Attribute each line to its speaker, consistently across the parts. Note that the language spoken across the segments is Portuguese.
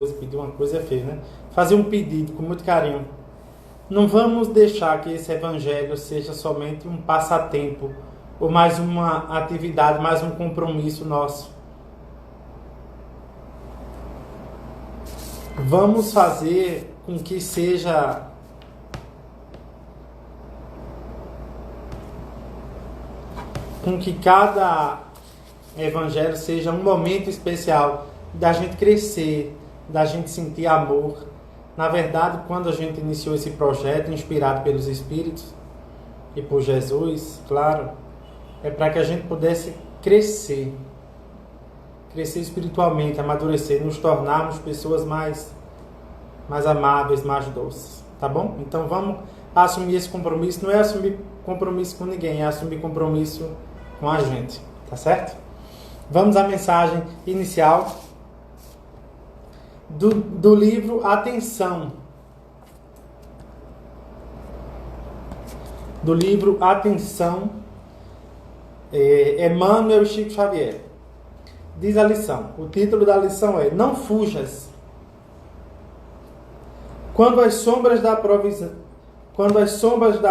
Speaker 1: Pedir uma coisa é feio, né? Fazer um pedido com muito carinho. Não vamos deixar que esse evangelho seja somente um passatempo, ou mais uma atividade, mais um compromisso nosso. Vamos fazer com que seja com que cada evangelho seja um momento especial da gente crescer, da gente sentir amor. Na verdade, quando a gente iniciou esse projeto, inspirado pelos Espíritos e por Jesus, claro, é para que a gente pudesse crescer espiritualmente, amadurecer, nos tornarmos pessoas mais amáveis, mais doces, tá bom? Então vamos assumir esse compromisso. Não é assumir compromisso com ninguém, é assumir compromisso com a gente, tá certo? Vamos à mensagem inicial do livro Atenção. Do livro Atenção, Emmanuel e Chico Xavier. Diz a lição. O título da lição é: Não fujas. Quando as sombras da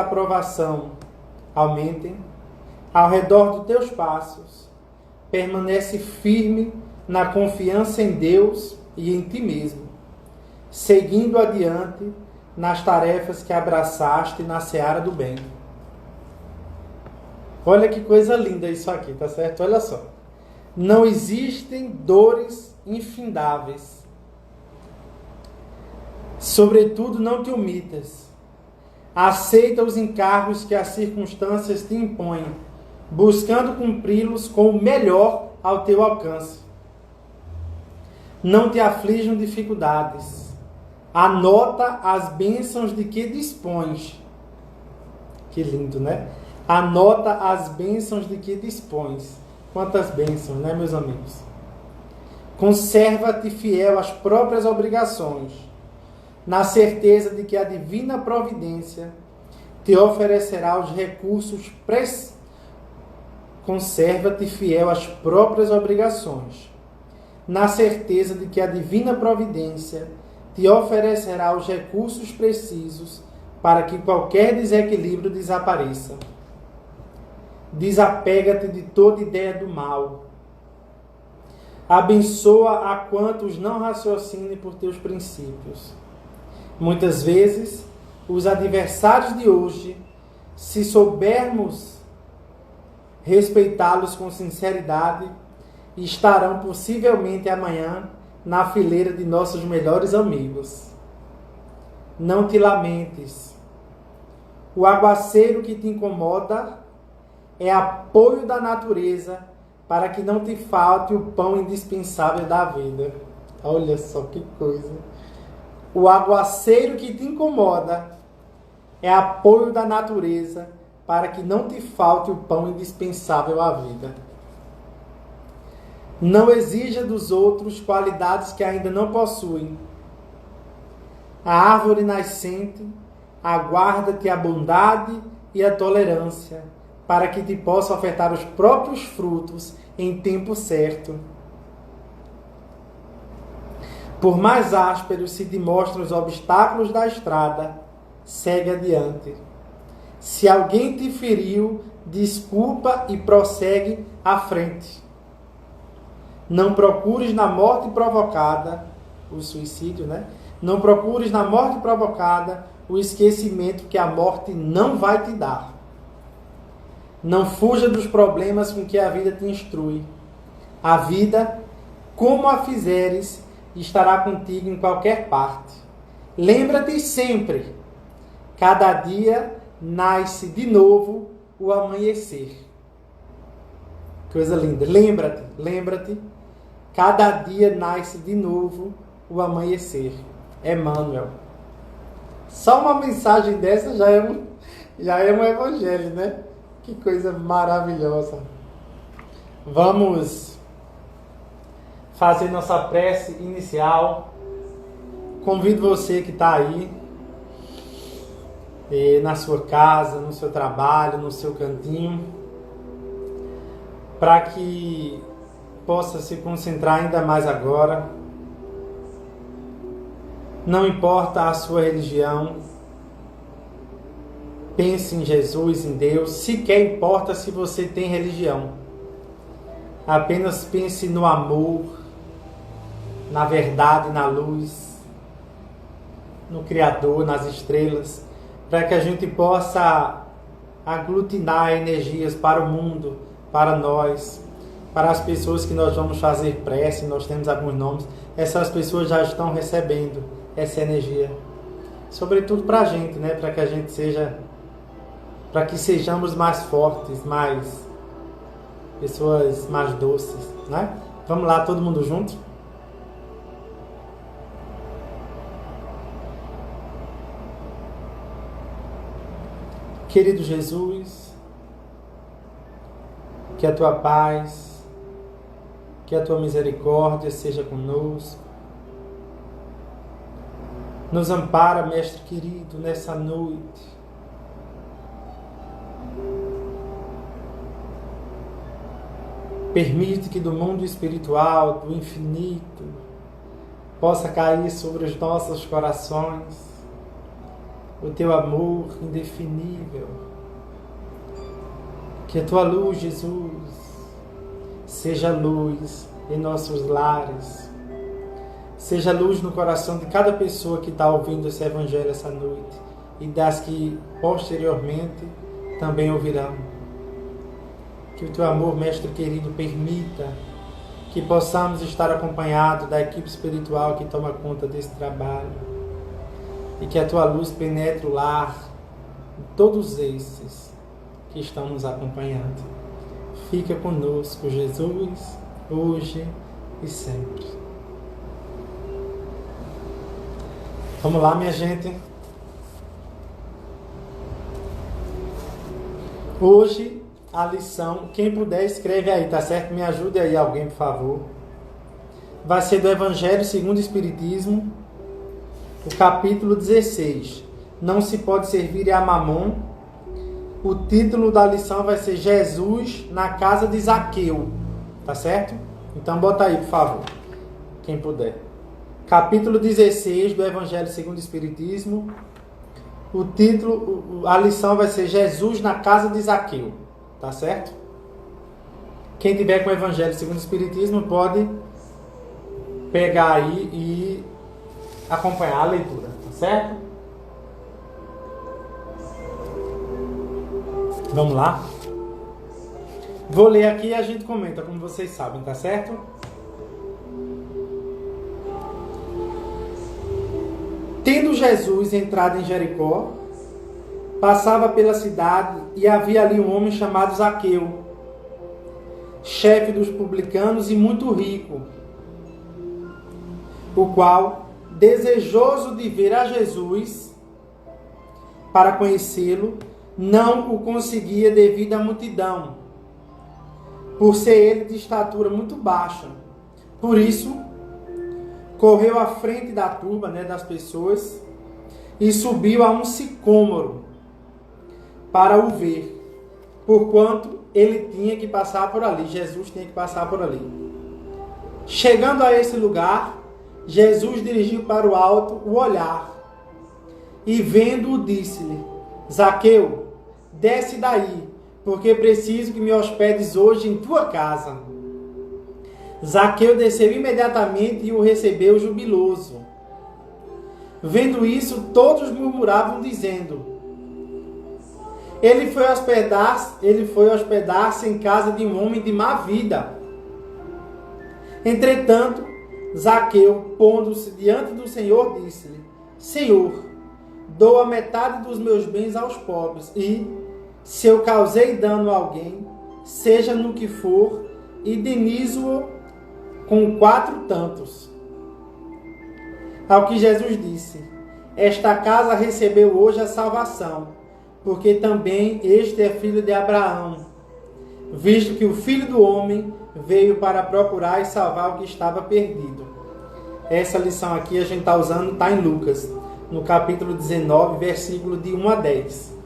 Speaker 1: provação aumentem ao redor dos teus passos, permanece firme na confiança em Deus e em ti mesmo, seguindo adiante nas tarefas que abraçaste na seara do bem. Olha que coisa linda isso aqui, tá certo? Olha só. Não existem dores infindáveis. Sobretudo, não te omitas. Aceita os encargos que as circunstâncias te impõem, buscando cumpri-los com o melhor ao teu alcance. Não te aflijam dificuldades. Anota as bênçãos de que dispões. Que lindo, né? Anota as bênçãos de que dispões. Quantas bênçãos, né, meus amigos? Conserva-te fiel às próprias obrigações, na certeza de que a divina providência te oferecerá os recursos Conserva-te fiel às próprias obrigações, na certeza de que a divina providência te oferecerá os recursos precisos para que qualquer desequilíbrio desapareça. Desapega-te de toda ideia do mal. Abençoa a quantos não raciocinem por teus princípios. Muitas vezes, os adversários de hoje, se soubermos respeitá-los com sinceridade, estarão possivelmente amanhã na fileira de nossos melhores amigos. Não te lamentes. O aguaceiro que te incomoda é apoio da natureza para que não te falte o pão indispensável da vida. Olha só que coisa. O aguaceiro que te incomoda é apoio da natureza para que não te falte o pão indispensável à vida. Não exija dos outros qualidades que ainda não possuem. A árvore nascente aguarda-te a bondade e a tolerância, para que te possa ofertar os próprios frutos em tempo certo. Por mais ásperos se demonstram os obstáculos da estrada, segue adiante. Se alguém te feriu, desculpa e prossegue à frente. Não procures na morte provocada, o suicídio, né? Não procures na morte provocada o esquecimento que a morte não vai te dar. Não fuja dos problemas com que a vida te instrui. A vida, como a fizeres, estará contigo em qualquer parte. Lembra-te sempre, cada dia nasce de novo o amanhecer. Coisa linda. Lembra-te, cada dia nasce de novo o amanhecer. Emmanuel. Só uma mensagem dessa já é um evangelho, né? Que coisa maravilhosa. Vamos fazer nossa prece inicial. Convido você que está aí, na sua casa, no seu trabalho, no seu cantinho, para que possa se concentrar ainda mais agora Não importa a sua religião, pense em Jesus, em Deus. Sequer importa se você tem religião. Apenas pense no amor, na verdade, na luz, no Criador, nas estrelas, para que a gente possa aglutinar energias para o mundo, para nós, para as pessoas que nós vamos fazer prece. Nós temos alguns nomes. Essas pessoas já estão recebendo essa energia, sobretudo para a gente, né? Para que a gente seja, para que sejamos mais fortes, mais pessoas mais doces, né? Vamos lá, todo mundo junto? Querido Jesus, que a tua paz, que a tua misericórdia seja conosco. Nos ampara, Mestre querido, nessa noite. Permite que do mundo espiritual, do infinito, possa cair sobre os nossos corações o teu amor indefinível. Que a tua luz, Jesus, seja luz em nossos lares, seja luz no coração de cada pessoa que está ouvindo esse evangelho essa noite e das que posteriormente também ouvirão. Que o teu amor, Mestre querido, permita que possamos estar acompanhados da equipe espiritual que toma conta desse trabalho. E que a tua luz penetre o lar de todos esses que estão nos acompanhando. Fica conosco, Jesus, hoje e sempre. Vamos lá, minha gente. Hoje, a lição, quem puder escreve aí, tá certo? Me ajude aí alguém, por favor. Vai ser do Evangelho segundo o Espiritismo, o capítulo 16. Não se pode servir a Mamon. O título da lição vai ser Jesus na casa de Zaqueu. Tá certo? Então bota aí, por favor. Quem puder. Capítulo 16 do Evangelho segundo o Espiritismo. O título, a lição vai ser Jesus na casa de Zaqueu. Tá certo? Quem tiver com o Evangelho segundo o Espiritismo pode pegar aí e acompanhar a leitura, tá certo? Vamos lá? Vou ler aqui e a gente comenta, como vocês sabem, tá certo? Tendo Jesus entrado em Jericó, passava pela cidade e havia ali um homem chamado Zaqueu, chefe dos publicanos e muito rico, o qual, desejoso de ver a Jesus para conhecê-lo, não o conseguia devido à multidão, por ser ele de estatura muito baixa. Por isso, correu à frente da turba, das pessoas, e subiu a um sicômoro para o ver, porquanto ele tinha que passar por ali, Jesus tinha que passar por ali. Chegando a esse lugar, Jesus dirigiu para o alto o olhar e, vendo-o, disse-lhe: Zaqueu, desce daí, porque preciso que me hospedes hoje em tua casa. Zaqueu desceu imediatamente e o recebeu jubiloso. Vendo isso, todos murmuravam, dizendo: Ele foi hospedar-se em casa de um homem de má vida. Entretanto, Zaqueu, pondo-se diante do Senhor, disse-lhe: Senhor, dou a metade dos meus bens aos pobres, e, se eu causei dano a alguém, seja no que for, indenizo-o com 4 tantos. Ao que Jesus disse: Esta casa recebeu hoje a salvação, porque também este é filho de Abraão, visto que o Filho do Homem veio para procurar e salvar o que estava perdido. Essa lição aqui a gente está usando, está em Lucas, no capítulo 19, versículo de 1 a 10.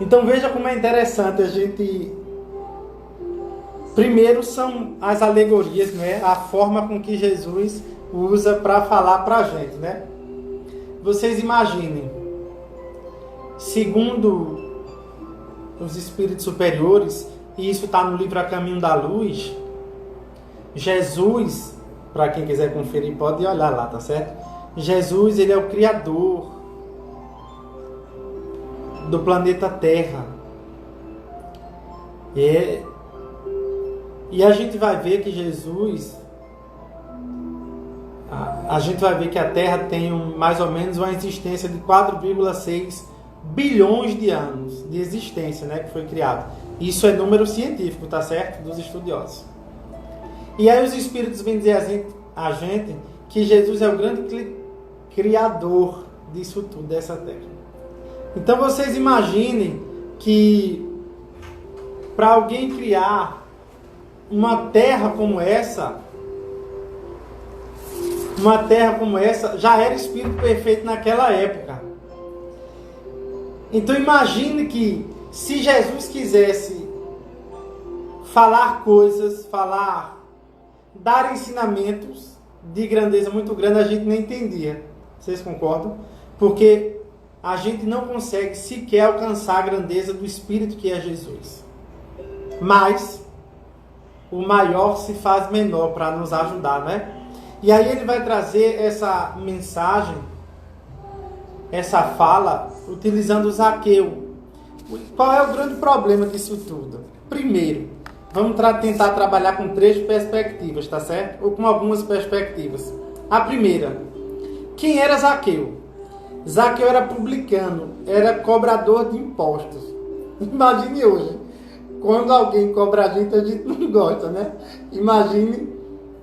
Speaker 1: Então veja como é interessante a gente... Primeiro são as alegorias, a forma com que Jesus usa para falar para a gente, né? Vocês imaginem, segundo os espíritos superiores, e isso está no livro A Caminho da Luz, Jesus, para quem quiser conferir, pode olhar lá, tá certo? Jesus, ele é o Criador do planeta Terra. E a gente vai ver que Jesus, a gente vai ver que a Terra tem mais ou menos uma existência de 4,6 bilhões de anos de existência, né, que foi criado. Isso é número científico, tá certo? Dos estudiosos. E aí os espíritos vêm dizer a gente que Jesus é o grande criador disso tudo, dessa Terra. Então vocês imaginem que para alguém criar uma terra como essa já era espírito perfeito naquela época. Então imagine que se Jesus quisesse falar coisas, dar ensinamentos de grandeza muito grande, a gente não entendia. Vocês concordam? Porque a gente não consegue sequer alcançar a grandeza do Espírito que é Jesus. Mas o maior se faz menor para nos ajudar, né? E aí ele vai trazer essa mensagem, essa fala, utilizando Zaqueu. Qual é o grande problema disso tudo? Primeiro, vamos tentar trabalhar com 3 perspectivas, tá certo? Ou com algumas perspectivas. A primeira, quem era Zaqueu? Zaqueu era publicano, era cobrador de impostos. Imagine hoje, quando alguém cobra a gente não gosta, né? Imagine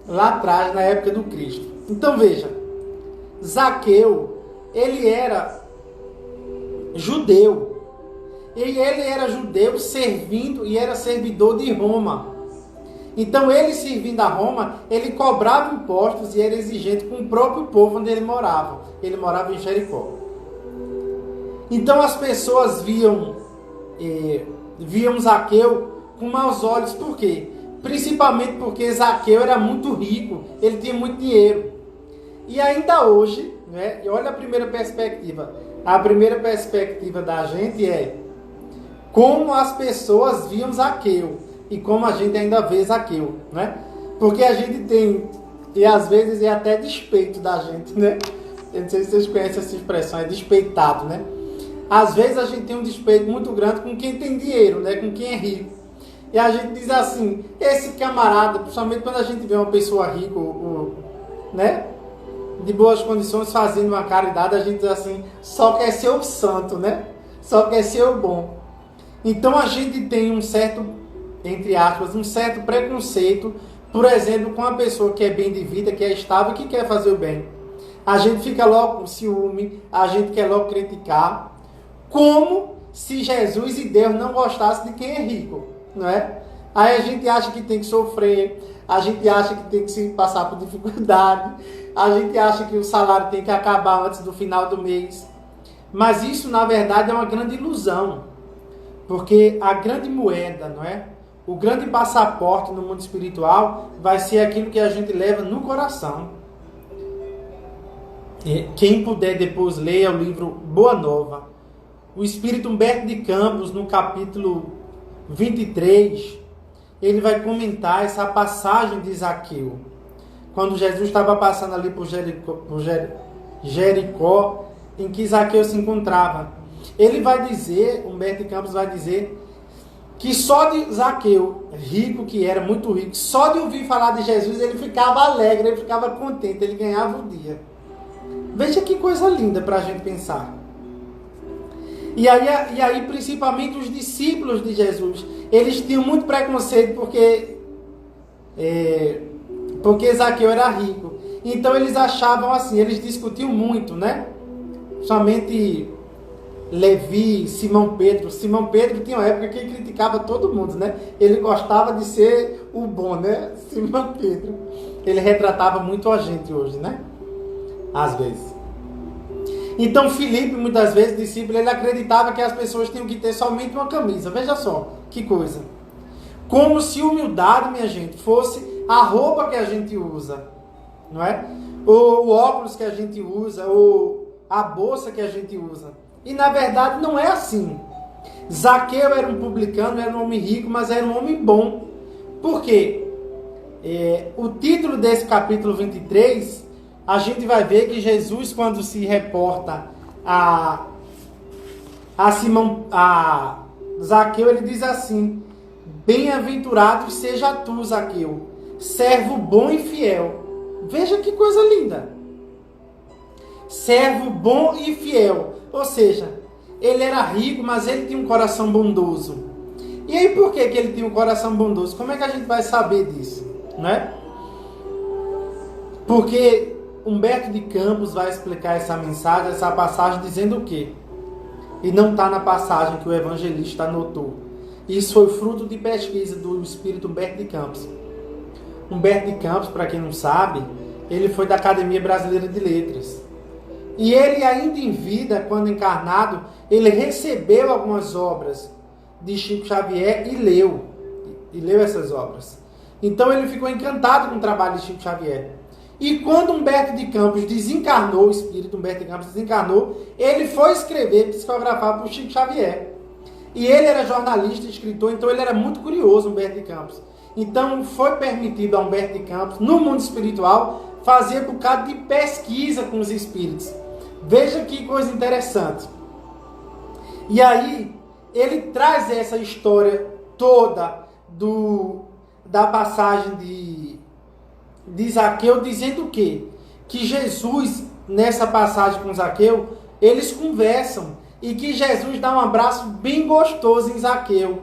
Speaker 1: lá atrás, na época do Cristo. Então veja, Zaqueu, ele era judeu. E ele era judeu servindo e era servidor de Roma. Então ele servindo a Roma, ele cobrava impostos e era exigente com o próprio povo onde ele morava. Ele morava em Jericó. Então as pessoas viam Zaqueu com maus olhos. Por quê? Principalmente porque Zaqueu era muito rico, ele tinha muito dinheiro. E ainda hoje, né, olha a primeira perspectiva. A primeira perspectiva da gente é como as pessoas viam Zaqueu e como a gente ainda vê Zaqueu, né? Porque a gente tem, e às vezes é até despeito da gente, né? Eu não sei se vocês conhecem essa expressão, é despeitado, né? Às vezes a gente tem um despeito muito grande com quem tem dinheiro, né? Com quem é rico. E a gente diz assim, esse camarada, principalmente quando a gente vê uma pessoa rica, né? De boas condições, fazendo uma caridade, a gente diz assim, só quer ser o santo, né? Só quer ser o bom. Então a gente tem um certo, entre aspas, um certo preconceito, por exemplo, com a pessoa que é bem de vida, que é estável e que quer fazer o bem. A gente fica logo com ciúme, a gente quer logo criticar, como se Jesus e Deus não gostassem de quem é rico, não é? Aí a gente acha que tem que sofrer, a gente acha que tem que se passar por dificuldade, a gente acha que o salário tem que acabar antes do final do mês. Mas isso, na verdade, é uma grande ilusão. Porque a grande moeda, não é? O grande passaporte no mundo espiritual vai ser aquilo que a gente leva no coração. E quem puder depois leia o livro Boa Nova. O Espírito Humberto de Campos, no capítulo 23, ele vai comentar essa passagem de Zaqueu. Quando Jesus estava passando ali por Jericó, em que Zaqueu se encontrava. Ele vai dizer, Humberto de Campos vai dizer, que só de Zaqueu, rico que era, muito rico, só de ouvir falar de Jesus, ele ficava alegre, ele ficava contente, ele ganhava o dia. Veja que coisa linda para a gente pensar. E aí, principalmente os discípulos de Jesus, eles tinham muito preconceito porque Zaqueu era rico. Então eles achavam assim, eles discutiam muito, né? Somente Levi, Simão Pedro. Simão Pedro tinha uma época que ele criticava todo mundo, né? Ele gostava de ser o bom, né? Simão Pedro. Ele retratava muito a gente hoje, né? Às vezes. Então Filipe, muitas vezes, discípulo, ele acreditava que as pessoas tinham que ter somente uma camisa. Veja só, que coisa. Como se humildade, minha gente, fosse a roupa que a gente usa, não é? ou o óculos que a gente usa, ou a bolsa que a gente usa. E na verdade não é assim. Zaqueu era um publicano, era um homem rico, mas era um homem bom. Por quê? O título desse capítulo 23, a gente vai ver que Jesus, quando se reporta a Zaqueu, ele diz assim: bem-aventurado seja tu, Zaqueu, servo bom e fiel. Veja que coisa linda. Servo bom e fiel. Ou seja, ele era rico, mas ele tinha um coração bondoso. E aí por que ele tinha um coração bondoso? Como é que a gente vai saber disso? Né? Porque Humberto de Campos vai explicar essa mensagem, essa passagem, dizendo o quê? E não está na passagem que o evangelista anotou. Isso foi fruto de pesquisa do espírito Humberto de Campos. Humberto de Campos, para quem não sabe, ele foi da Academia Brasileira de Letras. E ele, ainda em vida, quando encarnado, ele recebeu algumas obras de Chico Xavier e leu essas obras. Então ele ficou encantado com o trabalho de Chico Xavier. E quando Humberto de Campos desencarnou, o espírito Humberto de Campos desencarnou, ele foi escrever, psicografar para o Chico Xavier. E ele era jornalista, escritor, então ele era muito curioso, Humberto de Campos. Então foi permitido a Humberto de Campos, no mundo espiritual, fazer um bocado de pesquisa com os espíritos. Veja que coisa interessante. E aí, ele traz essa história toda da passagem de Zaqueu, dizendo o quê? Que Jesus, nessa passagem com Zaqueu, eles conversam e que Jesus dá um abraço bem gostoso em Zaqueu.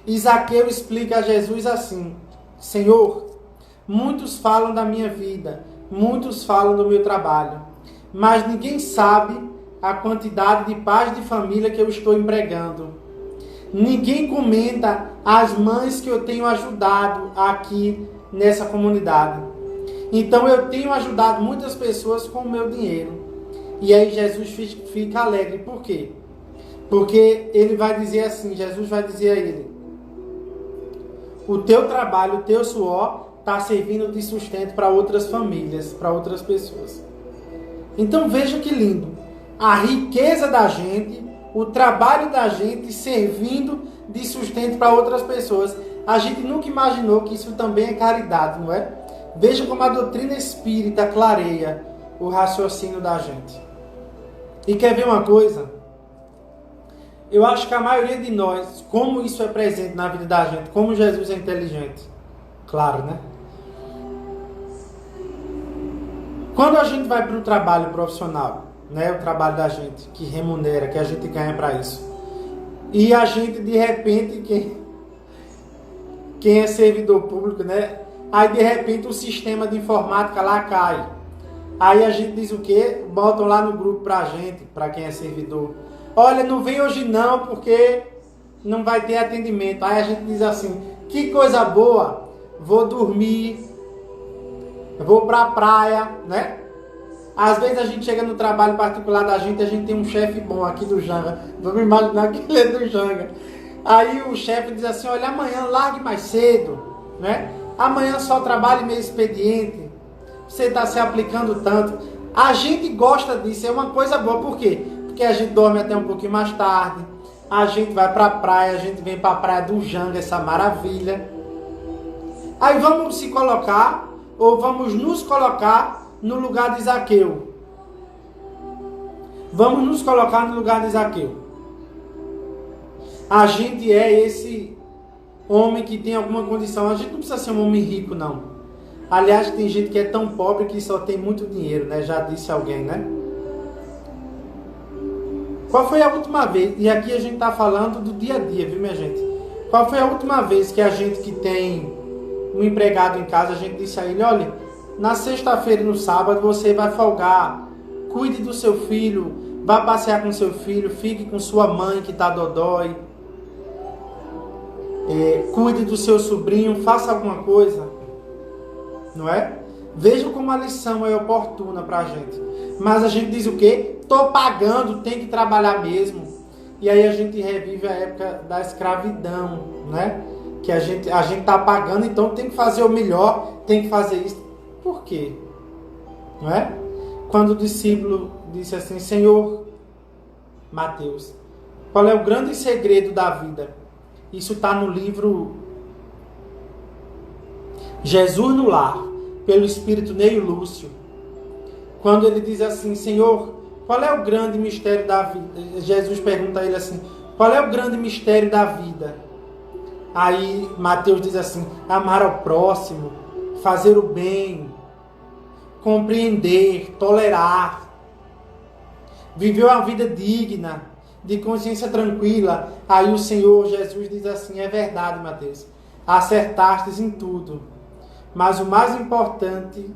Speaker 1: E Zaqueu explica a Jesus assim: Senhor, muitos falam da minha vida, muitos falam do meu trabalho, mas ninguém sabe a quantidade de pais de família que eu estou empregando. Ninguém comenta as mães que eu tenho ajudado aqui nessa comunidade. Então eu tenho ajudado muitas pessoas com o meu dinheiro. E aí Jesus fica alegre. Por quê? Porque ele vai dizer assim, Jesus vai dizer a ele: o teu trabalho, o teu suor está servindo de sustento para outras famílias, para outras pessoas. Então veja que lindo. A riqueza da gente, o trabalho da gente servindo de sustento para outras pessoas. A gente nunca imaginou que isso também é caridade, não é? Veja como a doutrina espírita clareia o raciocínio da gente. E quer ver uma coisa? Eu acho que a maioria de nós, como isso é presente na vida da gente, como Jesus é inteligente. Claro, né? Quando a gente vai para o trabalho profissional, né, o trabalho da gente, que remunera, que a gente ganha para isso, e a gente, de repente, quem é servidor público, né, aí de repente o sistema de informática lá cai. Aí a gente diz o quê? Botam lá no grupo pra gente, para quem é servidor: olha, não vem hoje não, porque não vai ter atendimento. Aí a gente diz assim: que coisa boa, vou dormir, vou pra praia, né? Às vezes a gente chega no trabalho particular da gente, a gente tem um chefe bom aqui do Janga. Vamos imaginar que ele é do Janga. Aí o chefe diz assim: olha, amanhã largue mais cedo, né? Amanhã só trabalhe meio expediente. Você está se aplicando tanto. A gente gosta disso, é uma coisa boa. Por quê? Porque a gente dorme até um pouquinho mais tarde. A gente vai pra praia, a gente vem pra praia do Janga, essa maravilha. Aí vamos se colocar, ou vamos nos colocar no lugar de Zaqueu. Vamos nos colocar no lugar de Zaqueu. A gente é esse homem que tem alguma condição. A gente não precisa ser um homem rico, não. Aliás, tem gente que é tão pobre que só tem muito dinheiro, né? Já disse alguém, né? Qual foi a última vez? E aqui a gente tá falando do dia a dia, viu, minha gente? Qual foi a última vez que a gente que tem um empregado em casa, a gente disse a ele: olha, na sexta-feira e no sábado você vai folgar, cuide do seu filho, vá passear com seu filho, fique com sua mãe que tá dodói, cuide do seu sobrinho, faça alguma coisa, não é? Veja como a lição é oportuna pra gente. Mas a gente diz o quê? Tô pagando, tem que trabalhar mesmo. E aí a gente revive a época da escravidão, né? Que a gente tá pagando, então tem que fazer o melhor, tem que fazer isso. Por quê? não é? Quando o discípulo disse assim: Senhor, Mateus, qual é o grande segredo da vida? Isso está no livro Jesus no Lar, pelo Espírito Neio Lúcio. Quando ele diz assim: Senhor, qual é o grande mistério da vida? Jesus pergunta a ele assim: qual é o grande mistério da vida? Aí Mateus diz assim: amar ao próximo, fazer o bem, compreender, tolerar, viver uma vida digna, de consciência tranquila. Aí o Senhor Jesus diz assim: é verdade, Mateus, acertastes em tudo, mas o mais importante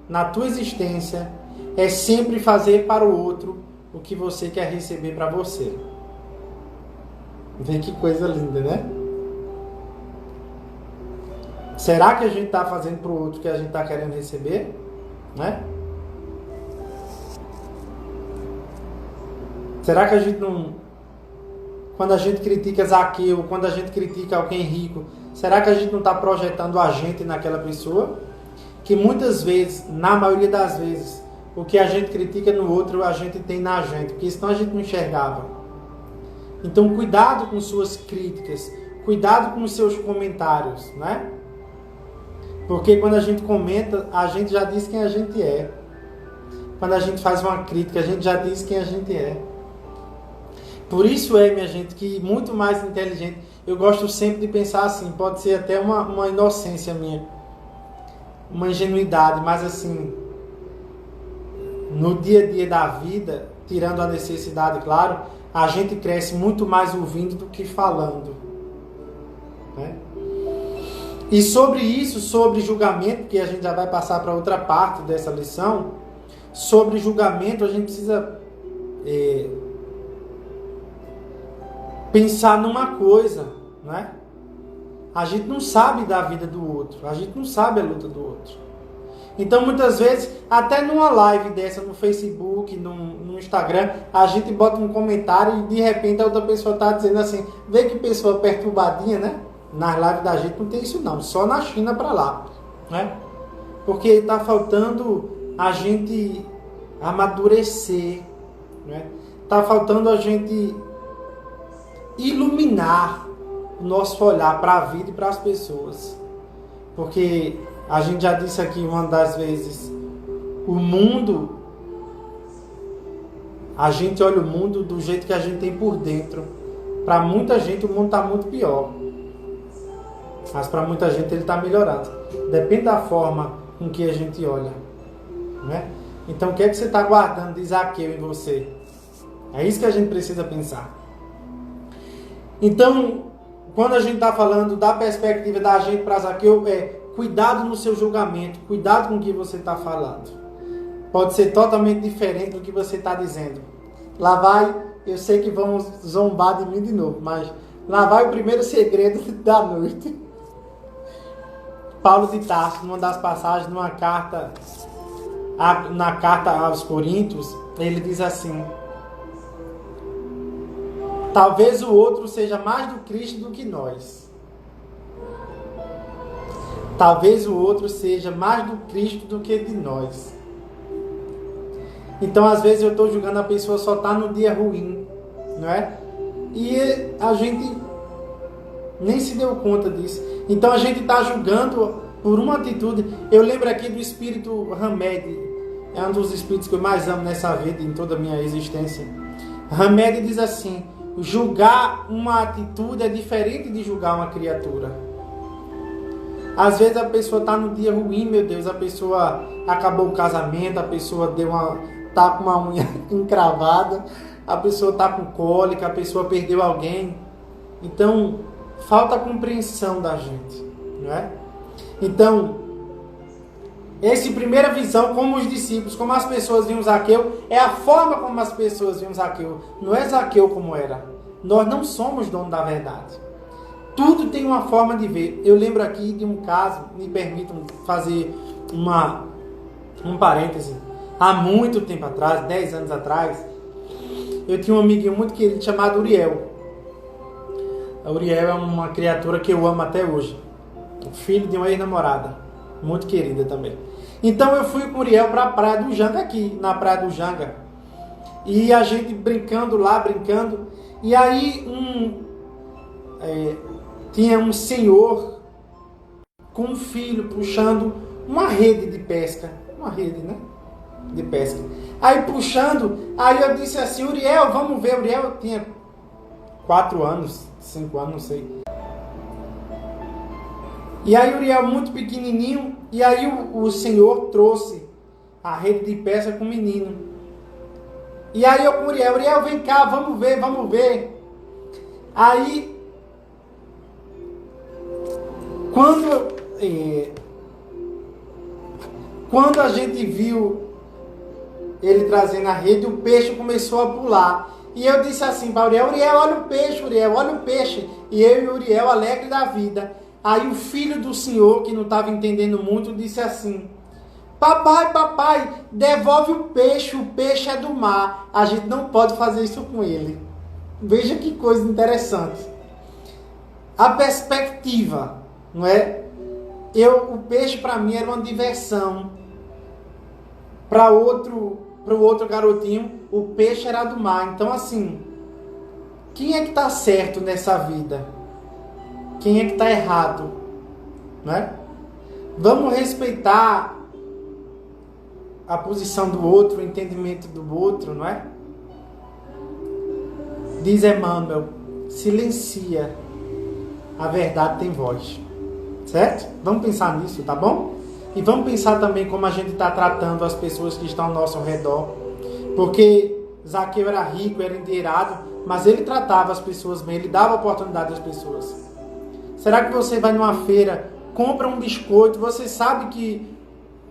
Speaker 1: na tua existência é sempre fazer para o outro o que você quer receber para você. Vê que coisa linda, né? Será que a gente está fazendo para o outro o que a gente está querendo receber? Né? Será que a gente não... Quando a gente critica Zaqueu, quando a gente critica alguém rico, será que a gente não está projetando a gente naquela pessoa? Que muitas vezes, na maioria das vezes, o que a gente critica no outro, a gente tem na gente, porque senão a gente não enxergava. Então, cuidado com suas críticas, cuidado com os seus comentários, né? Porque quando a gente comenta, a gente já diz quem a gente é. Quando a gente faz uma crítica, a gente já diz quem a gente é. Por isso minha gente, que muito mais inteligente. Eu gosto sempre de pensar assim, pode ser até uma inocência minha, uma ingenuidade, mas assim, no dia a dia da vida, tirando a necessidade, claro, a gente cresce muito mais ouvindo do que falando, né? E sobre isso, sobre julgamento, que a gente já vai passar para outra parte dessa lição, sobre julgamento a gente precisa pensar numa coisa, né? A gente não sabe da vida do outro, a gente não sabe a luta do outro. Então muitas vezes, até numa live dessa no Facebook, no Instagram, a gente bota um comentário e de repente a outra pessoa está dizendo assim, vê que pessoa perturbadinha, né? Nas lives da gente não tem isso não, só na China para lá, né? Porque está faltando a gente amadurecer, né? Está faltando a gente iluminar o nosso olhar para a vida e para as pessoas. Porque a gente já disse aqui uma das vezes, o mundo, a gente olha o mundo do jeito que a gente tem por dentro. Para muita gente o mundo está muito pior, mas para muita gente ele está melhorando. Depende da forma com que a gente olha, né? Então o que é que você está guardando de Zaqueu em você? É isso que a gente precisa pensar. Então, quando a gente está falando da perspectiva da gente para Zaqueu, cuidado no seu julgamento, cuidado com o que você está falando. Pode ser totalmente diferente do que você está dizendo. Lá vai, eu sei que vão zombar de mim de novo, mas lá vai o primeiro segredo da noite. Paulo de Tarso, numa das passagens, na carta aos Coríntios, ele diz assim: talvez o outro seja mais do Cristo do que nós. Talvez o outro seja mais do Cristo do que de nós. Então, às vezes, eu estou julgando a pessoa só está no dia ruim, não é? E a gente nem se deu conta disso. Então, a gente está julgando por uma atitude. Eu lembro aqui do espírito Hamed. É um dos espíritos que eu mais amo nessa vida, em toda a minha existência. Hamed diz assim: julgar uma atitude é diferente de julgar uma criatura. Às vezes a pessoa está no dia ruim, meu Deus, a pessoa acabou o casamento, a pessoa tá com uma unha encravada, a pessoa está com cólica, a pessoa perdeu alguém. Então, falta a compreensão da gente, não é? Então, essa primeira visão, como os discípulos, como as pessoas viam Zaqueu, é a forma como as pessoas viam Zaqueu. Não é Zaqueu como era. Nós não somos dono da verdade. Tudo tem uma forma de ver. Eu lembro aqui de um caso, me permitam fazer um parêntese. Há muito tempo atrás, 10 anos atrás, eu tinha um amiguinho muito querido chamado Uriel. A Uriel é uma criatura que eu amo até hoje. Filho de uma ex-namorada, muito querida também. Então eu fui com o Uriel para a Praia do Janga, aqui na Praia do Janga. E a gente brincando lá, brincando. E aí tinha um senhor com um filho puxando uma rede de pesca. Uma rede, né? De pesca. Aí puxando, aí eu disse assim, Uriel, vamos ver. Uriel tinha 4 anos, 5 anos, não sei. E aí o Uriel muito pequenininho, e aí o senhor trouxe a rede de pesca com o menino. E aí eu com o Uriel, vem cá, vamos ver, vamos ver. Aí, quando a gente viu ele trazendo a rede, o peixe começou a pular. E eu disse assim para o Uriel, olha o peixe, Uriel, olha o peixe. E eu e o Uriel, alegre da vida. Aí o filho do senhor, que não estava entendendo muito, disse assim, papai, devolve o peixe é do mar. A gente não pode fazer isso com ele. Veja que coisa interessante. A perspectiva, não é? O peixe para mim era uma diversão. Para o outro garotinho, o peixe era do mar. Então assim, quem é que está certo nessa vida? Quem é que está errado? Né? Vamos respeitar a posição do outro, o entendimento do outro, não é? Diz Emmanuel, silencia, a verdade tem voz. Certo? Vamos pensar nisso, tá bom? E vamos pensar também como a gente está tratando as pessoas que estão ao nosso redor. Porque Zaqueu era rico, era endinheirado, mas ele tratava as pessoas bem, ele dava oportunidade às pessoas. Será que você vai numa feira, compra um biscoito, você sabe que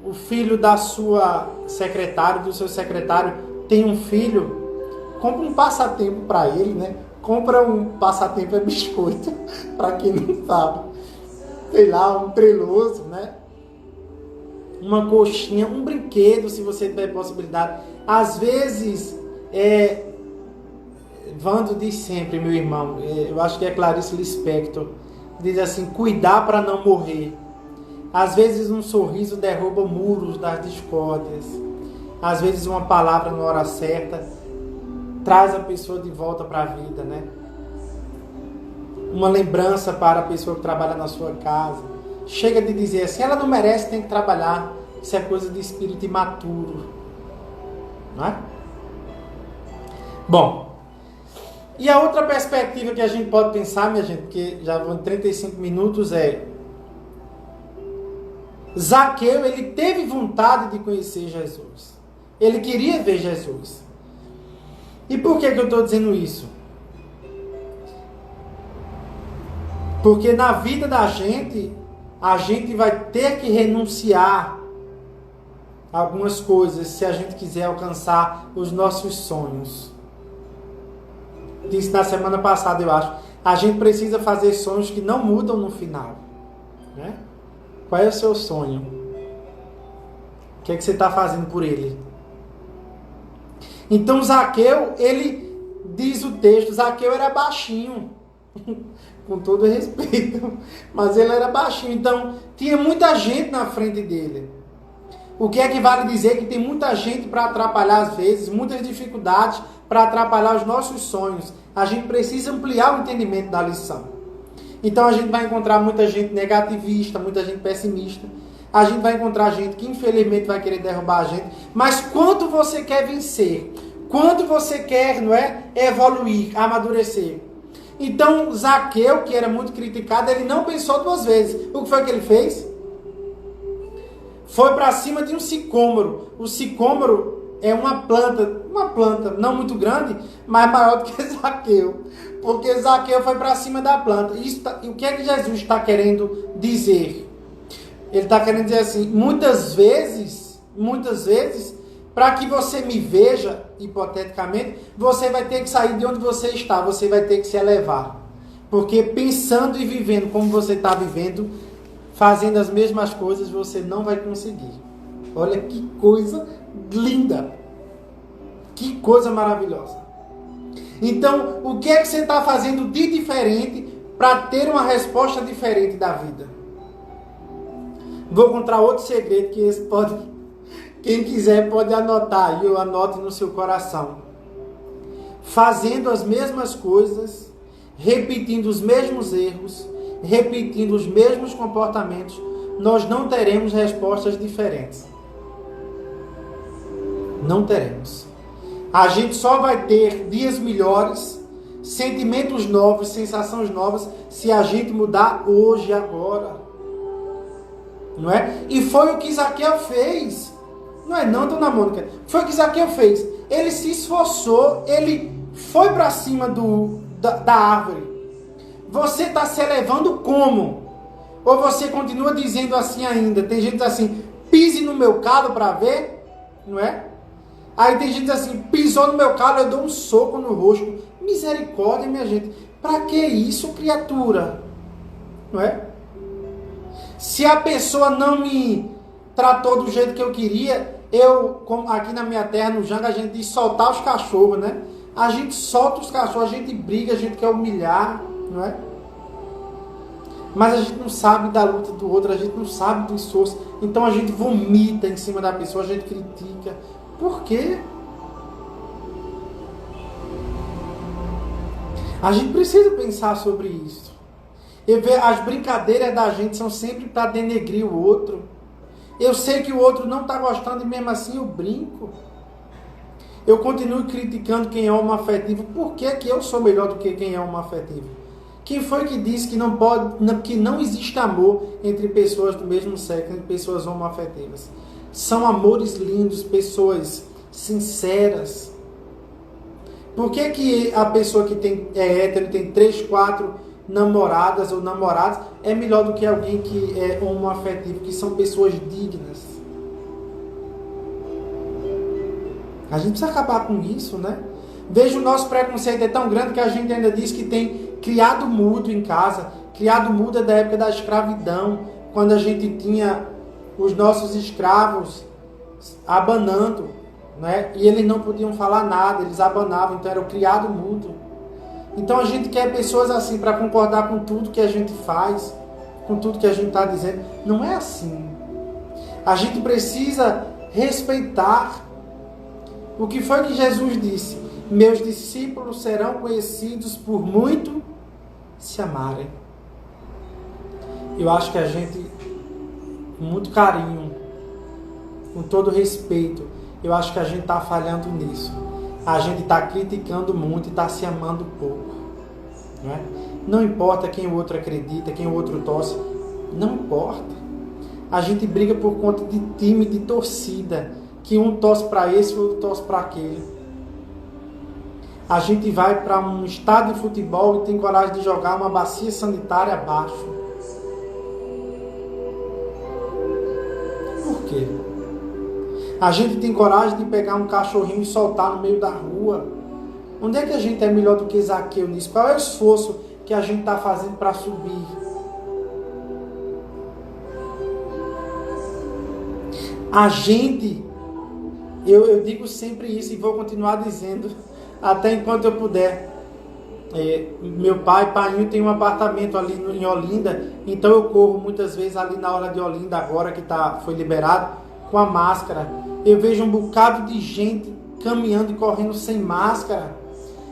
Speaker 1: o filho da sua secretária, do seu secretário, tem um filho? Compra um passatempo para ele, né? Compra um passatempo, é biscoito, para quem não sabe. Sei lá, um treloso, né? Uma coxinha, um brinquedo, se você tiver possibilidade. Às vezes, Vando diz sempre, meu irmão, eu acho que é Clarice Lispector, diz assim, cuidar para não morrer. Às vezes um sorriso derruba muros das discórdias. Às vezes uma palavra na hora certa traz a pessoa de volta para a vida, né? Uma lembrança para a pessoa que trabalha na sua casa. Chega de dizer assim, ela não merece, tem que trabalhar. Isso é coisa de espírito imaturo. Não é? Bom, e a outra perspectiva que a gente pode pensar, minha gente, porque já vão 35 minutos, Zaqueu, ele teve vontade de conhecer Jesus. Ele queria ver Jesus. E por que eu estou dizendo isso? Porque na vida da gente, a gente vai ter que renunciar a algumas coisas se a gente quiser alcançar os nossos sonhos. Disse na semana passada, eu acho. A gente precisa fazer sonhos que não mudam no final. Né? Qual é o seu sonho? O que é que você está fazendo por ele? Então Zaqueu, ele diz o texto, Zaqueu era baixinho. Com todo respeito. Mas ele era baixinho. Então tinha muita gente na frente dele. O que é que vale dizer que tem muita gente para atrapalhar às vezes, muitas dificuldades para atrapalhar os nossos sonhos. A gente precisa ampliar o entendimento da lição. Então a gente vai encontrar muita gente negativista, muita gente pessimista. A gente vai encontrar gente que infelizmente vai querer derrubar a gente. Mas quanto você quer vencer? Quanto você quer, não é, evoluir, amadurecer? Então Zaqueu, que era muito criticado, ele não pensou 2 vezes. O que foi que ele fez? Foi para cima de um sicômoro. O sicômoro é uma planta não muito grande, mas maior do que Zaqueu. Porque Zaqueu foi para cima da planta. E o que é que Jesus está querendo dizer? Ele está querendo dizer assim, muitas vezes, para que você me veja, hipoteticamente, você vai ter que sair de onde você está, você vai ter que se elevar. Porque pensando e vivendo como você está vivendo, fazendo as mesmas coisas, você não vai conseguir. Olha que coisa linda. Que coisa maravilhosa. Então, o que é que você está fazendo de diferente para ter uma resposta diferente da vida? Vou contar outro segredo que esse pode, quem quiser pode anotar aí, ou anote no seu coração. Fazendo as mesmas coisas, repetindo os mesmos erros, repetindo os mesmos comportamentos, nós não teremos respostas diferentes. Não teremos. A gente só vai ter dias melhores, sentimentos novos, sensações novas, se a gente mudar hoje, agora. Não é? E foi o que Zaqueu fez. Não é não, dona Mônica? Foi o que Zaqueu fez. Ele se esforçou, ele foi para cima da árvore. Você está se elevando como? Ou você continua dizendo assim ainda? Tem gente assim, pise no meu calo para ver, não é? Aí tem gente assim, pisou no meu calo, eu dou um soco no rosto. Misericórdia, minha gente. Para que isso, criatura? Não é? Se a pessoa não me tratou do jeito que eu queria, como aqui na minha terra, no Janga, a gente diz soltar os cachorros, né? A gente solta os cachorros, a gente briga, a gente quer humilhar, não é? Mas a gente não sabe da luta do outro, a gente não sabe do esforço. Então a gente vomita em cima da pessoa, a gente critica. Por quê? A gente precisa pensar sobre isso. As brincadeiras da gente são sempre para denegrir o outro. Eu sei que o outro não está gostando e mesmo assim eu brinco. Eu continuo criticando quem é homoafetivo. Por que que eu sou melhor do que quem é homoafetivo? Quem foi que disse que não existe amor entre pessoas do mesmo sexo, entre pessoas homoafetivas? São amores lindos, pessoas sinceras. Por que que a pessoa que é hétero tem 3, 4 namoradas ou namorados é melhor do que alguém que é homoafetivo, que são pessoas dignas? A gente precisa acabar com isso, né? Veja, o nosso preconceito é tão grande que a gente ainda diz que tem criado mudo em casa. Criado mudo é da época da escravidão, quando a gente tinha os nossos escravos abanando, né? E eles não podiam falar nada, eles abanavam, então era o criado mudo. Então a gente quer pessoas assim para concordar com tudo que a gente faz, com tudo que a gente está dizendo. Não é assim. A gente precisa respeitar. O que foi que Jesus disse? Meus discípulos serão conhecidos por muito se amarem. Eu acho que a gente, com muito carinho, com todo respeito, eu acho que a gente está falhando nisso. A gente está criticando muito e está se amando pouco. Não é? Não importa quem o outro acredita, quem o outro torce. Não importa. A gente briga por conta de time, de torcida. Que um torce para esse e o outro torce para aquele. A gente vai para um estádio de futebol e tem coragem de jogar uma bacia sanitária abaixo. Por quê? A gente tem coragem de pegar um cachorrinho e soltar no meio da rua. Onde é que a gente é melhor do que Zaqueu nisso? Qual é o esforço que a gente está fazendo para subir? A gente, eu digo sempre isso e vou continuar dizendo até enquanto eu puder. Meu pai tem um apartamento ali em Olinda, então eu corro muitas vezes ali na hora de Olinda, agora que foi liberado, com a máscara. Eu vejo um bocado de gente caminhando e correndo sem máscara.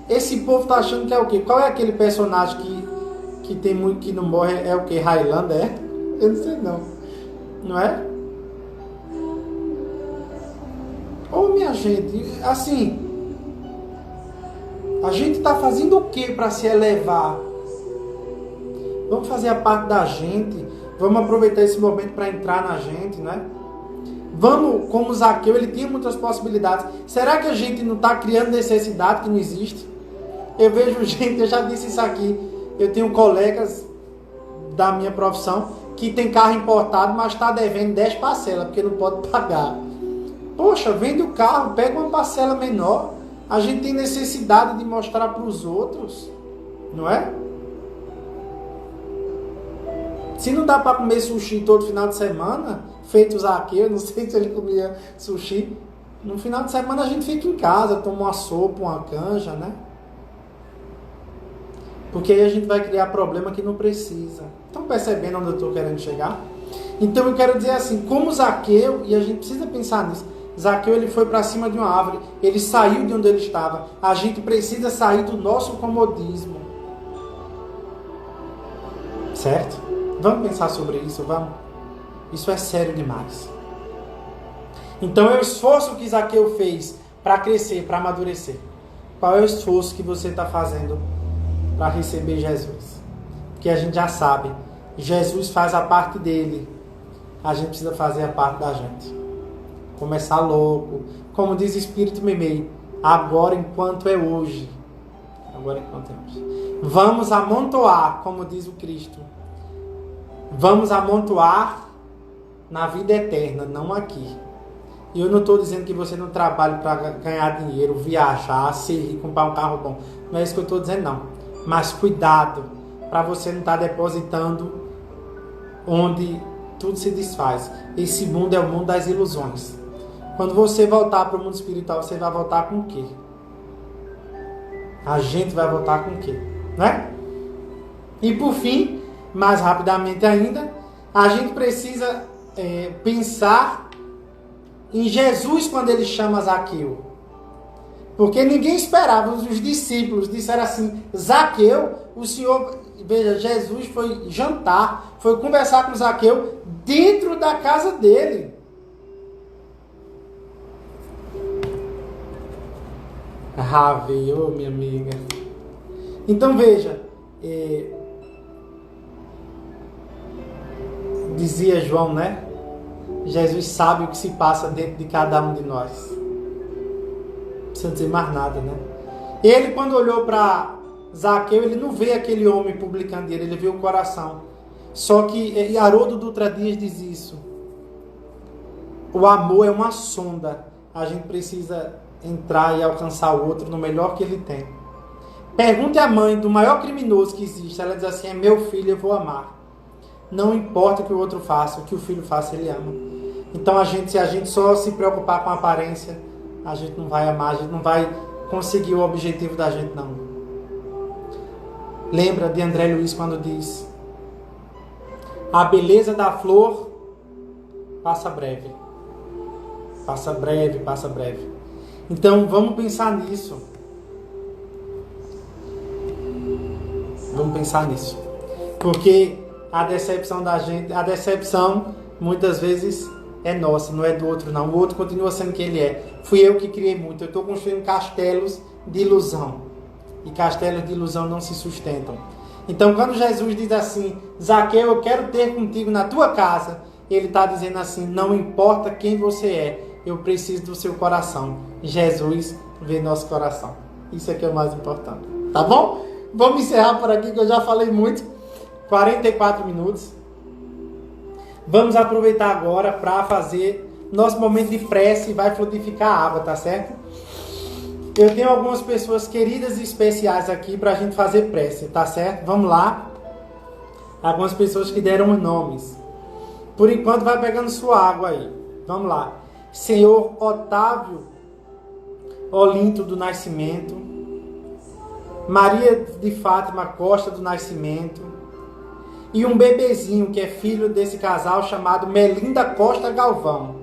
Speaker 1: Esse povo tá achando que é o quê? Qual é aquele personagem que tem muito que não morre? É o quê? Highlander? É? Eu não sei não. Não é? Ô minha gente, assim, a gente tá fazendo o quê para se elevar? Vamos fazer a parte da gente. Vamos aproveitar esse momento para entrar na gente, né? Vamos, como Zaqueu, ele tinha muitas possibilidades. Será que a gente não está criando necessidade que não existe? Eu vejo gente, eu já disse isso aqui, eu tenho colegas da minha profissão que tem carro importado, mas está devendo 10 parcelas, porque não pode pagar. Poxa, vende o carro, pega uma parcela menor. A gente tem necessidade de mostrar para os outros, não é? Se não dá para comer sushi todo final de semana, feito Zaqueu, não sei se ele comia sushi, no final de semana a gente fica em casa, toma uma sopa, uma canja, né? Porque aí a gente vai criar problema que não precisa. Estão percebendo onde eu estou querendo chegar? Então eu quero dizer assim, como Zaqueu, e a gente precisa pensar nisso, Zaqueu ele foi para cima de uma árvore, ele saiu de onde ele estava. A gente precisa sair do nosso comodismo. Certo? Vamos pensar sobre isso, vamos? Isso é sério demais. Então é o esforço que Zaqueu fez para crescer, para amadurecer. Qual é o esforço que você está fazendo para receber Jesus? Porque a gente já sabe, Jesus faz a parte dele, a gente precisa fazer a parte da gente. Começar louco, como diz o Espírito Memei, agora enquanto é hoje. Agora enquanto é hoje. Vamos amontoar, como diz o Cristo. Vamos amontoar na vida eterna, não aqui. E eu não estou dizendo que você não trabalhe para ganhar dinheiro, viajar, ser rico, comprar um carro bom. Não é isso que eu estou dizendo, não. Mas cuidado, para você não estar depositando onde tudo se desfaz. Esse mundo é o mundo das ilusões. Quando você voltar para o mundo espiritual, você vai voltar com o quê? A gente vai voltar com o quê? Né? E por fim, mais rapidamente ainda, a gente precisa pensar em Jesus quando ele chama Zaqueu. Porque ninguém esperava, os discípulos disseram assim, Zaqueu, o Senhor, veja, Jesus foi jantar, foi conversar com Zaqueu dentro da casa dele. Veio, minha amiga. Então veja, dizia João, né? Jesus sabe o que se passa dentro de cada um de nós. Não precisa dizer mais nada, né? Ele, quando olhou para Zaqueu, ele não vê aquele homem publicando dinheiro, ele vê o coração. Só que Haroldo Dutra Dias diz isso. O amor é uma sonda. A gente precisa entrar e alcançar o outro no melhor que ele tem. Pergunte à mãe do maior criminoso que existe. Ela diz assim, é meu filho, eu vou amar. Não importa o que o outro faça, o que o filho faça, ele ama. Então se a gente só se preocupar com a aparência, a gente não vai amar, a gente não vai conseguir o objetivo da gente, não. Lembra de André Luiz quando diz, a beleza da flor passa breve. Passa breve, passa breve. Então vamos pensar nisso. Vamos pensar nisso. Porque a decepção da gente, a decepção muitas vezes é nossa, não é do outro não. O outro continua sendo quem ele é. Fui eu que criei muito. Eu estou construindo castelos de ilusão. E castelos de ilusão não se sustentam. Então quando Jesus diz assim, Zaqueu, eu quero ter contigo na tua casa, ele está dizendo assim, não importa quem você é, eu preciso do seu coração. Jesus vê nosso coração. Isso é que é o mais importante. Tá bom? Vamos encerrar por aqui, que eu já falei muito. 44 minutos. Vamos aproveitar agora para fazer nosso momento de prece e vai fluidificar a água, tá certo? Eu tenho algumas pessoas queridas e especiais aqui para a gente fazer prece, tá certo? Vamos lá. Algumas pessoas que deram os nomes. Por enquanto vai pegando sua água aí. Vamos lá. Senhor Otávio Olinto do Nascimento, Maria de Fátima Costa do Nascimento e um bebezinho que é filho desse casal chamado Melinda Costa Galvão.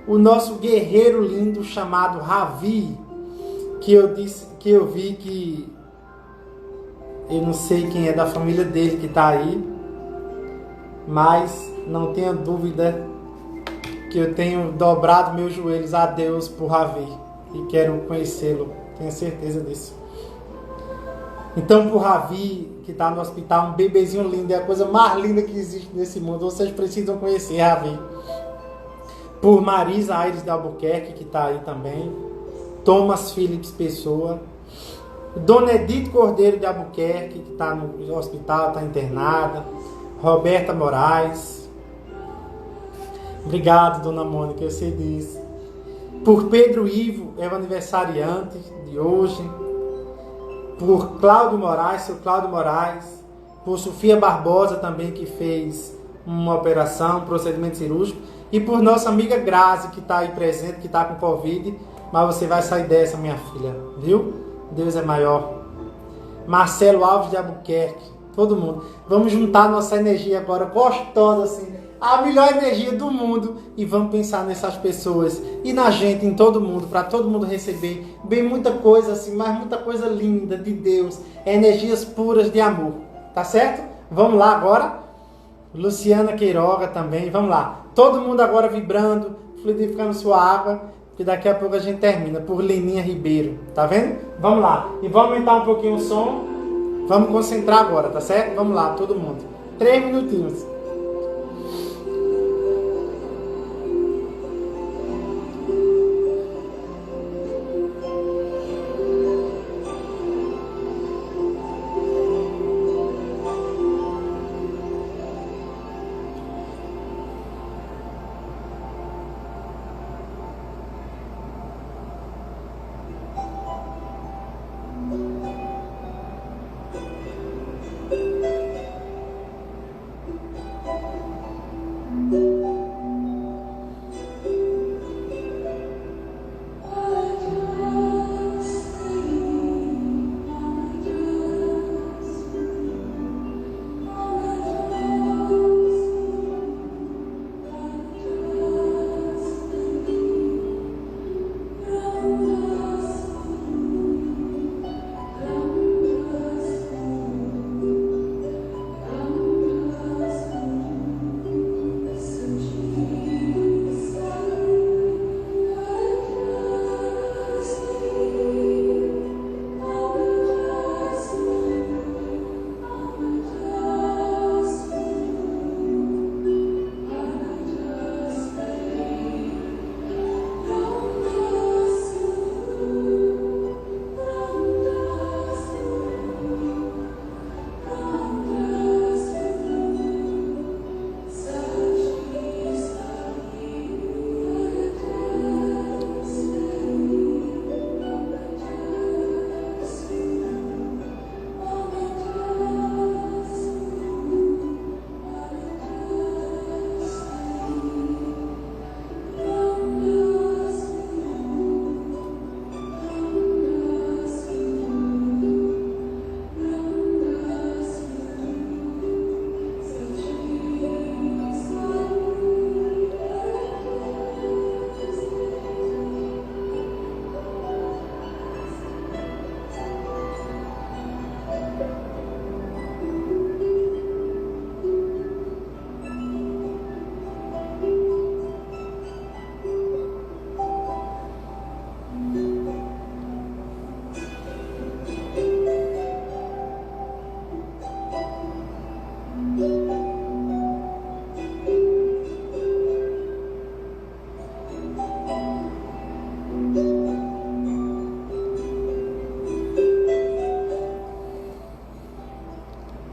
Speaker 1: O nosso guerreiro lindo chamado Ravi, que eu vi que eu não sei quem é da família dele que está aí, mas não tenha dúvida que eu tenho dobrado meus joelhos a Deus por Ravi e quero conhecê-lo, tenho certeza disso. Então, por Ravi, que está no hospital, um bebezinho lindo, é a coisa mais linda que existe nesse mundo, vocês precisam conhecer Ravi. Por Marisa Aires de Albuquerque, que está aí também, Thomas Phillips Pessoa, Dona Edith Cordeiro de Albuquerque, que está no hospital, está internada, Roberta Moraes. Obrigado, Dona Mônica, eu sei disso. Por Pedro Ivo, é o aniversariante de hoje. Por Cláudio Moraes, seu Cláudio Moraes. Por Sofia Barbosa também, que fez uma operação, um procedimento cirúrgico. E por nossa amiga Grazi, que está aí presente, que está com Covid. Mas você vai sair dessa, minha filha, viu? Deus é maior. Marcelo Alves de Albuquerque. Todo mundo. Vamos juntar nossa energia agora, gostosa assim, a melhor energia do mundo, e vamos pensar nessas pessoas e na gente, em todo mundo, para todo mundo receber bem muita coisa assim, mas muita coisa linda de Deus, energias puras de amor, tá certo? Vamos lá agora. Luciana Queiroga também, vamos lá. Todo mundo agora vibrando, fluidificando sua água, que daqui a pouco a gente termina, por Leninha Ribeiro, tá vendo? Vamos lá, e vamos aumentar um pouquinho o som, vamos concentrar agora, tá certo? Vamos lá, todo mundo. 3 minutinhos.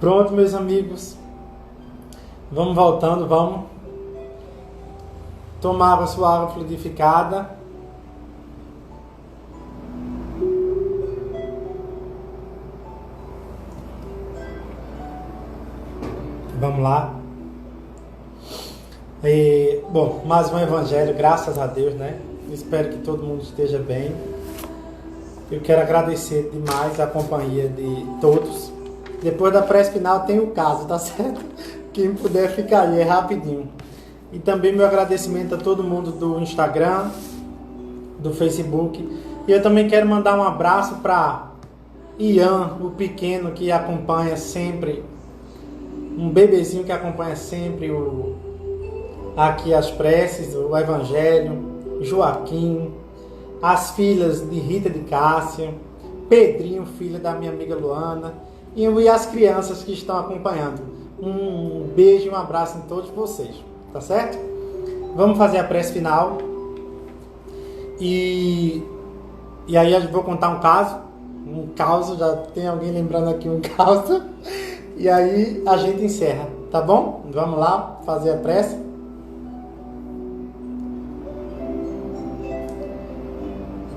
Speaker 1: Pronto, meus amigos, vamos voltando, vamos tomar a sua água fluidificada. Vamos lá. Bom, mais um evangelho, graças a Deus, né? Espero que todo mundo esteja bem. Eu quero agradecer demais a companhia de todos. Depois da prece final tem o caso, tá certo? Quem puder ficar aí, é rapidinho. E também meu agradecimento a todo mundo do Instagram, do Facebook. E eu também quero mandar um abraço para Ian, o pequeno que acompanha sempre, um bebezinho que acompanha sempre aqui as preces, o Evangelho, Joaquim, as filhas de Rita de Cássia, Pedrinho, filha da minha amiga Luana, e as crianças que estão acompanhando. Um beijo e um abraço em todos vocês, tá certo? Vamos fazer a prece final. E aí eu vou contar um caso, já tem alguém lembrando aqui um caso, e aí a gente encerra, tá bom? Vamos lá fazer a prece.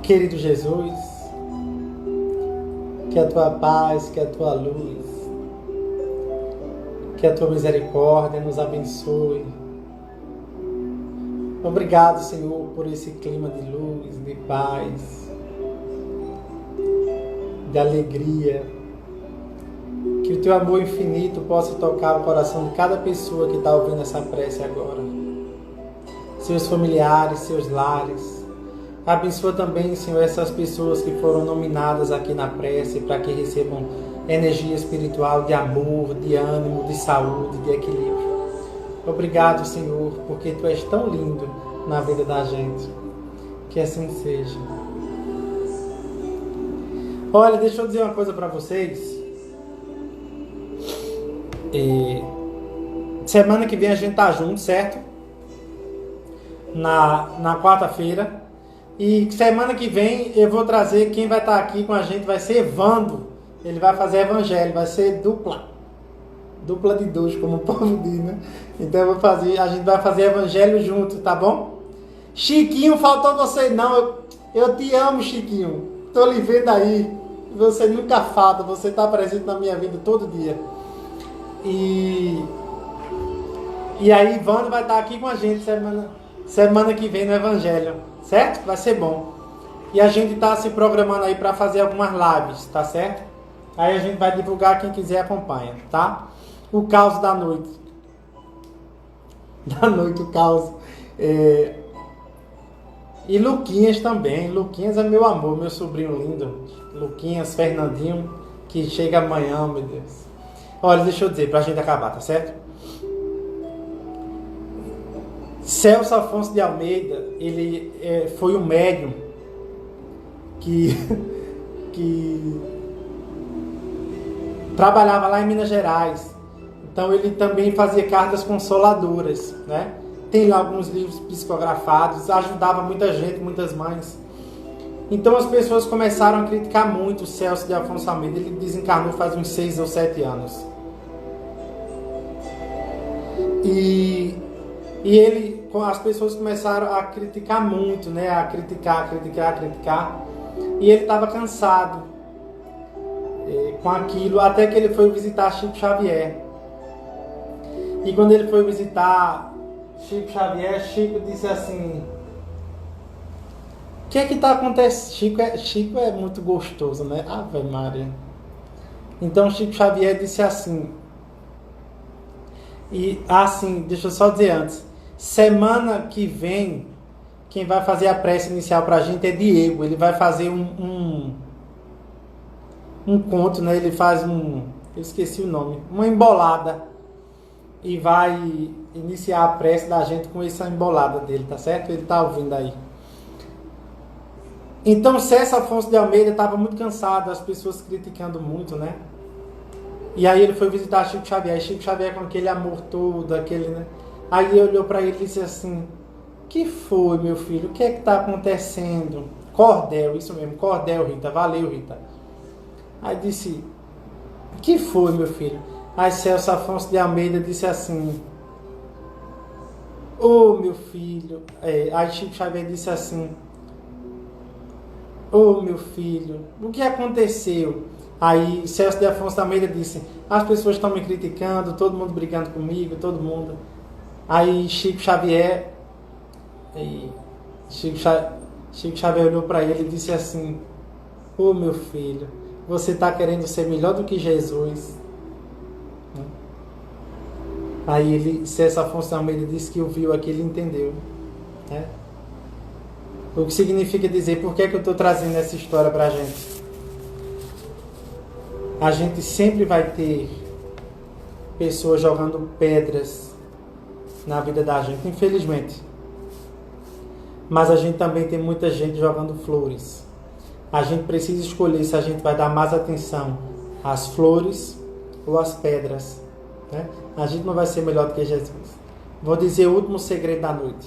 Speaker 1: Querido Jesus, que a tua paz, que a tua luz, que a tua misericórdia nos abençoe. Obrigado, Senhor, por esse clima de luz, de paz, de alegria Que o teu amor infinito possa tocar o coração de cada pessoa que está ouvindo essa prece agora. Seus familiares, seus lares. Abençoa também, Senhor, essas pessoas que foram nominadas aqui na prece para que recebam energia espiritual de amor, de ânimo, de saúde, de equilíbrio. Obrigado, Senhor, porque Tu és tão lindo na vida da gente. Que assim seja. Olha, deixa eu dizer uma coisa para vocês. Semana que vem a gente tá junto, certo? Na quarta-feira. E semana que vem eu vou trazer, quem vai estar aqui com a gente vai ser Evandro. Ele vai fazer evangelho, vai ser dupla de dois, como o povo diz, né? Então a gente vai fazer evangelho junto, tá bom? Chiquinho, faltou você não, eu te amo, Chiquinho. Tô lhe vendo aí, você nunca falta, você tá presente na minha vida todo dia. E aí Evandro vai estar aqui com a gente semana que vem no evangelho, certo? Vai ser bom. E a gente tá se programando aí para fazer algumas lives, tá certo? Aí a gente vai divulgar, quem quiser acompanha, tá? O caos da noite. O caos. E Luquinhas também. Luquinhas é meu amor, meu sobrinho lindo. Luquinhas, Fernandinho, que chega amanhã, meu Deus. Olha, deixa eu dizer, pra gente acabar, tá certo? Celso Afonso de Almeida, ele foi um médium que trabalhava lá em Minas Gerais. Então ele também fazia cartas consoladoras, né? Tem lá alguns livros psicografados, ajudava muita gente, muitas mães. Então as pessoas começaram a criticar muito o Celso de Afonso Almeida. Ele desencarnou faz uns 6 ou 7 anos. E as pessoas começaram a criticar muito, né? A criticar. E ele estava cansado com aquilo, até que ele foi visitar Chico Xavier. E quando ele foi visitar Chico Xavier, Chico disse assim: o que é que está acontecendo? Chico é muito gostoso, né? Ave Maria. Então Chico Xavier disse assim, deixa eu só dizer antes, semana que vem, quem vai fazer a prece inicial pra gente é Diego. Ele vai fazer um conto, né? Ele faz eu esqueci o nome, uma embolada. E vai iniciar a prece da gente com essa embolada dele, tá certo? Ele tá ouvindo aí. Então, Celso Afonso de Almeida estava muito cansado, as pessoas criticando muito, né? E aí ele foi visitar Chico Xavier. Chico Xavier com aquele amor todo, né? Aí ele olhou para ele e disse assim: que foi, meu filho? O que é que tá acontecendo? Cordel, isso mesmo, Cordel, Rita. Valeu, Rita. Aí disse: que foi, meu filho? Aí Celso Afonso de Almeida disse assim: ô, meu filho. Aí Chico Xavier disse assim: ô, meu filho, o que aconteceu? Aí Celso de Afonso de Almeida disse: as pessoas estão me criticando, todo mundo brigando comigo, todo mundo. Aí Chico Xavier olhou para ele e disse assim: ô, meu filho, você está querendo ser melhor do que Jesus? Aí Celso Afonso de Almeida disse que ouviu aquilo e entendeu, né? O que significa dizer, por que é que eu estou trazendo essa história para a gente? A gente sempre vai ter pessoas jogando pedras na vida da gente, infelizmente. Mas a gente também tem muita gente jogando flores. A gente precisa escolher se a gente vai dar mais atenção às flores ou às pedras, né? A gente não vai ser melhor do que Jesus. Vou dizer o último segredo da noite,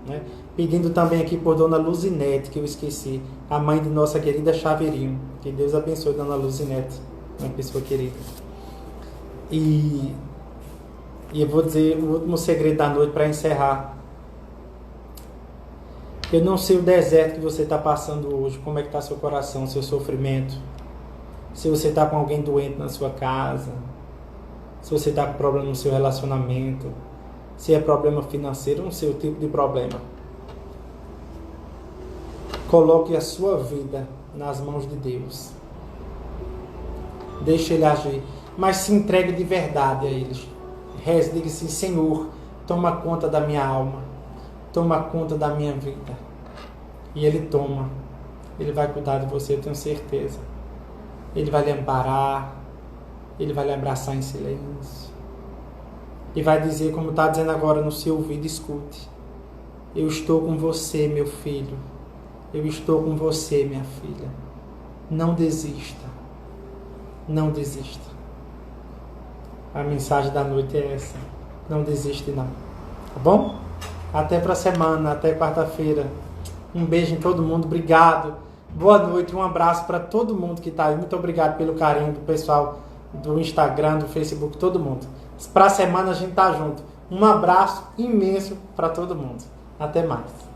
Speaker 1: né? Pedindo também aqui por Dona Luzinete, que eu esqueci, a mãe de nossa querida Chaveirinho. Que Deus abençoe Dona Luzinete, uma pessoa querida. E eu vou dizer o último segredo da noite para encerrar. Eu não sei o deserto que você está passando hoje, como é que está seu coração, seu sofrimento. Se você está com alguém doente na sua casa, se você está com problema no seu relacionamento, se é problema financeiro, não sei o tipo de problema. Coloque a sua vida nas mãos de Deus. Deixe Ele agir. mas se entregue de verdade a eles. Reze, diga assim: Senhor, toma conta da minha alma, toma conta da minha vida. E Ele toma. Ele vai cuidar de você, eu tenho certeza. Ele vai lhe amparar, Ele vai lhe abraçar em silêncio. E vai dizer, como está dizendo agora no seu ouvido: escute. Eu estou com você, meu filho. Eu estou com você, minha filha. Não desista. Não desista. A mensagem da noite é essa. Não desiste não. Tá bom? Até para a semana, até quarta-feira. Um beijo em todo mundo. Obrigado. Boa noite. Um abraço para todo mundo que está aí. Muito obrigado pelo carinho do pessoal do Instagram, do Facebook, todo mundo. Para a semana a gente tá junto. Um abraço imenso para todo mundo. Até mais.